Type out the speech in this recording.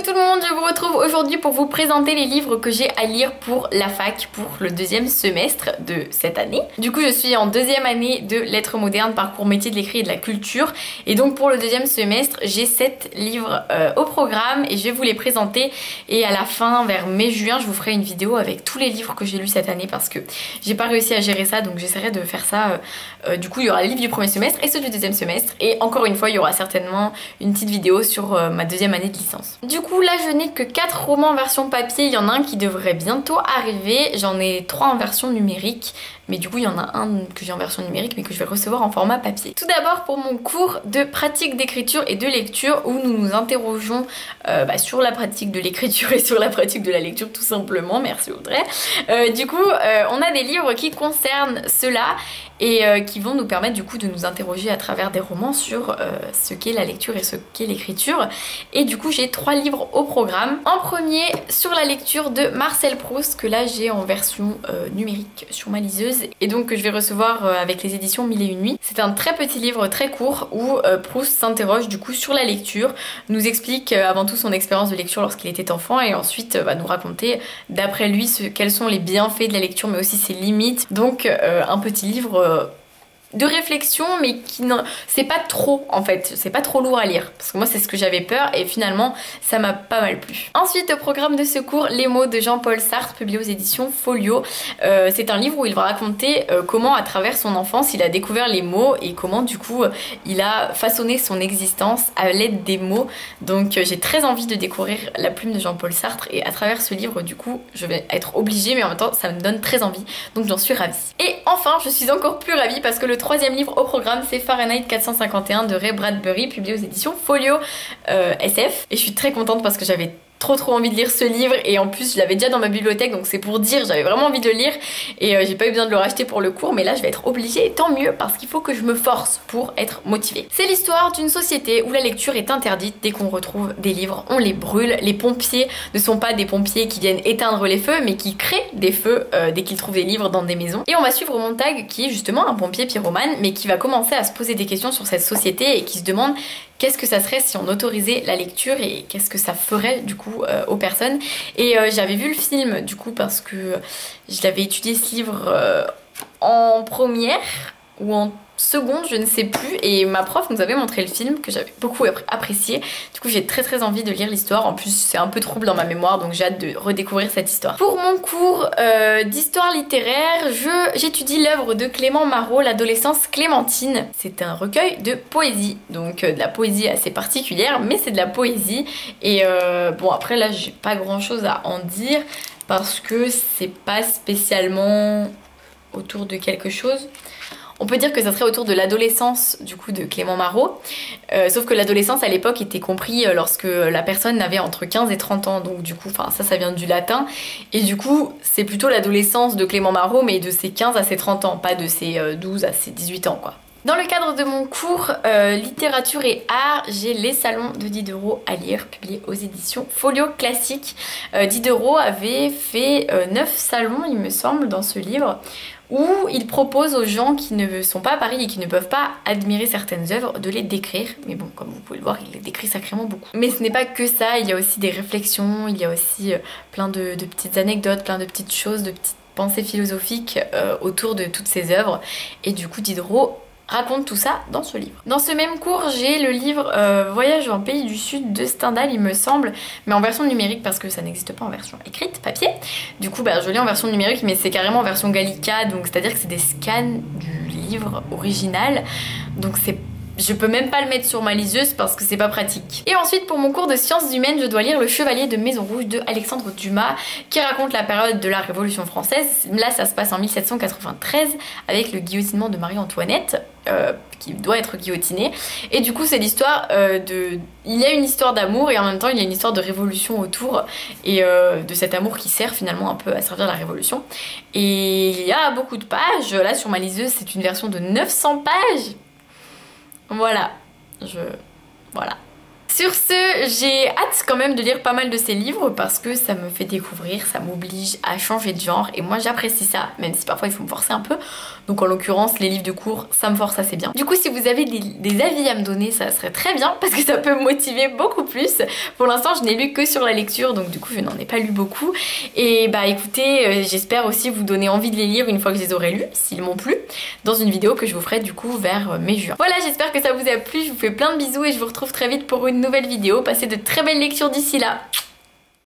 tout le monde, je vous retrouve aujourd'hui pour vous présenter les livres que j'ai à lire pour la fac pour le deuxième semestre de cette année. Du coup je suis en deuxième année de lettres modernes, parcours métier de l'écrit et de la culture, et donc pour le deuxième semestre j'ai 7 livres au programme et je vais vous les présenter, et à la fin vers mai-juin je vous ferai une vidéo avec tous les livres que j'ai lus cette année parce que j'ai pas réussi à gérer ça, donc j'essaierai de faire ça. Du coup il y aura les livres du premier semestre et ceux du deuxième semestre, et encore une fois il y aura certainement une petite vidéo sur ma deuxième année de licence. Du coup là je n'ai que 4 romans en version papier, il y en a un qui devrait bientôt arriver, j'en ai 3 en version numérique, mais du coup il y en a un que j'ai en version numérique mais que je vais recevoir en format papier. Tout d'abord pour mon cours de pratique d'écriture et de lecture où nous nous interrogeons sur la pratique de l'écriture et sur la pratique de la lecture tout simplement, merci Audrey. Du coup on a des livres qui concernent cela et qui vont nous permettre du coup de nous interroger à travers des romans sur ce qu'est la lecture et ce qu'est l'écriture. Et du coup j'ai 3 livres au programme. En premier sur la lecture de Marcel Proust, que là j'ai en version numérique sur ma liseuse et donc que je vais recevoir avec les éditions Mille et une nuits. C'est un très petit livre très court où Proust s'interroge du coup sur la lecture, nous explique avant tout son expérience de lecture lorsqu'il était enfant et ensuite va nous raconter d'après lui quels sont les bienfaits de la lecture mais aussi ses limites. Donc un petit livre de réflexion mais qui c'est pas trop en fait, c'est pas trop lourd à lire parce que moi c'est ce que j'avais peur et finalement ça m'a pas mal plu. Ensuite au programme de secours Les mots de Jean-Paul Sartre, publié aux éditions Folio. C'est un livre où il va raconter comment à travers son enfance il a découvert les mots et comment du coup il a façonné son existence à l'aide des mots. Donc j'ai très envie de découvrir la plume de Jean-Paul Sartre et à travers ce livre du coup je vais être obligée, mais en même temps ça me donne très envie, donc j'en suis ravie. Et enfin je suis encore plus ravie parce que le troisième livre au programme c'est Fahrenheit 451 de Ray Bradbury, publié aux éditions Folio SF, et je suis très contente parce que j'avais trop envie de lire ce livre et en plus je l'avais déjà dans ma bibliothèque, donc c'est pour dire, j'avais vraiment envie de le lire et j'ai pas eu besoin de le racheter pour le cours, mais là je vais être obligée et tant mieux parce qu'il faut que je me force pour être motivée. C'est l'histoire d'une société où la lecture est interdite. Dès qu'on retrouve des livres on les brûle. Les pompiers ne sont pas des pompiers qui viennent éteindre les feux mais qui créent des feux dès qu'ils trouvent des livres dans des maisons. Et on va suivre Montag qui est justement un pompier pyromane mais qui va commencer à se poser des questions sur cette société et qui se demande qu'est-ce que ça serait si on autorisait la lecture et qu'est-ce que ça ferait du coup aux personnes. Et j'avais vu le film du coup parce que je l'avais étudié ce livre en première ou en seconde, je ne sais plus, et ma prof nous avait montré le film que j'avais beaucoup apprécié. Du coup j'ai très envie de lire l'histoire, en plus c'est un peu trouble dans ma mémoire donc j'ai hâte de redécouvrir cette histoire. Pour mon cours d'histoire littéraire, j'étudie l'œuvre de Clément Marot, L'adolescence clémentine. C'est un recueil de poésie, donc de la poésie assez particulière mais c'est de la poésie. Et bon après là j'ai pas grand chose à en dire parce que c'est pas spécialement autour de quelque chose. On peut dire que ça serait autour de l'adolescence du coup de Clément Marot, sauf que l'adolescence à l'époque était compris lorsque la personne avait entre 15 et 30 ans, donc du coup ça vient du latin, et du coup c'est plutôt l'adolescence de Clément Marot mais de ses 15 à ses 30 ans, pas de ses 12 à ses 18 ans quoi. Dans le cadre de mon cours littérature et art, j'ai Les salons de Diderot à lire, publié aux éditions Folio Classique. Diderot avait fait 9 salons il me semble dans ce livre, où il propose aux gens qui ne sont pas à Paris et qui ne peuvent pas admirer certaines œuvres de les décrire. Mais bon, comme vous pouvez le voir, il les décrit sacrément beaucoup. Mais ce n'est pas que ça, il y a aussi des réflexions, il y a aussi plein de petites anecdotes, plein de petites choses, de petites pensées philosophiques autour de toutes ces œuvres. Et du coup, Diderot raconte tout ça dans ce livre. Dans ce même cours, j'ai le livre Voyage en pays du Sud de Stendhal, il me semble, mais en version numérique parce que ça n'existe pas en version écrite, papier. Du coup, je l'ai en version numérique, mais c'est carrément en version Gallica, donc c'est-à-dire que c'est des scans du livre original, donc je peux même pas le mettre sur ma liseuse parce que c'est pas pratique. Et ensuite pour mon cours de sciences humaines, je dois lire Le Chevalier de Maison Rouge de Alexandre Dumas, qui raconte la période de la Révolution française. Là ça se passe en 1793 avec le guillotinement de Marie-Antoinette, qui doit être guillotinée. Et du coup c'est l'histoire il y a une histoire d'amour et en même temps il y a une histoire de révolution autour, et de cet amour qui sert finalement un peu à servir la révolution. Et il y a beaucoup de pages, là sur ma liseuse c'est une version de 900 pages. Voilà, voilà. Sur ce, j'ai hâte quand même de lire pas mal de ces livres parce que ça me fait découvrir, ça m'oblige à changer de genre et moi j'apprécie ça, même si parfois il faut me forcer un peu. Donc en l'occurrence, les livres de cours, ça me force assez bien. Du coup, si vous avez des avis à me donner, ça serait très bien parce que ça peut me motiver beaucoup plus. Pour l'instant, je n'ai lu que sur la lecture, donc du coup, je n'en ai pas lu beaucoup. Et bah écoutez, j'espère aussi vous donner envie de les lire une fois que je les aurai lus, s'ils m'ont plu, dans une vidéo que je vous ferai du coup vers mai-juin. Voilà, j'espère que ça vous a plu, je vous fais plein de bisous et je vous retrouve très vite pour une nouvelle vidéo. Passez de très belles lectures d'ici là.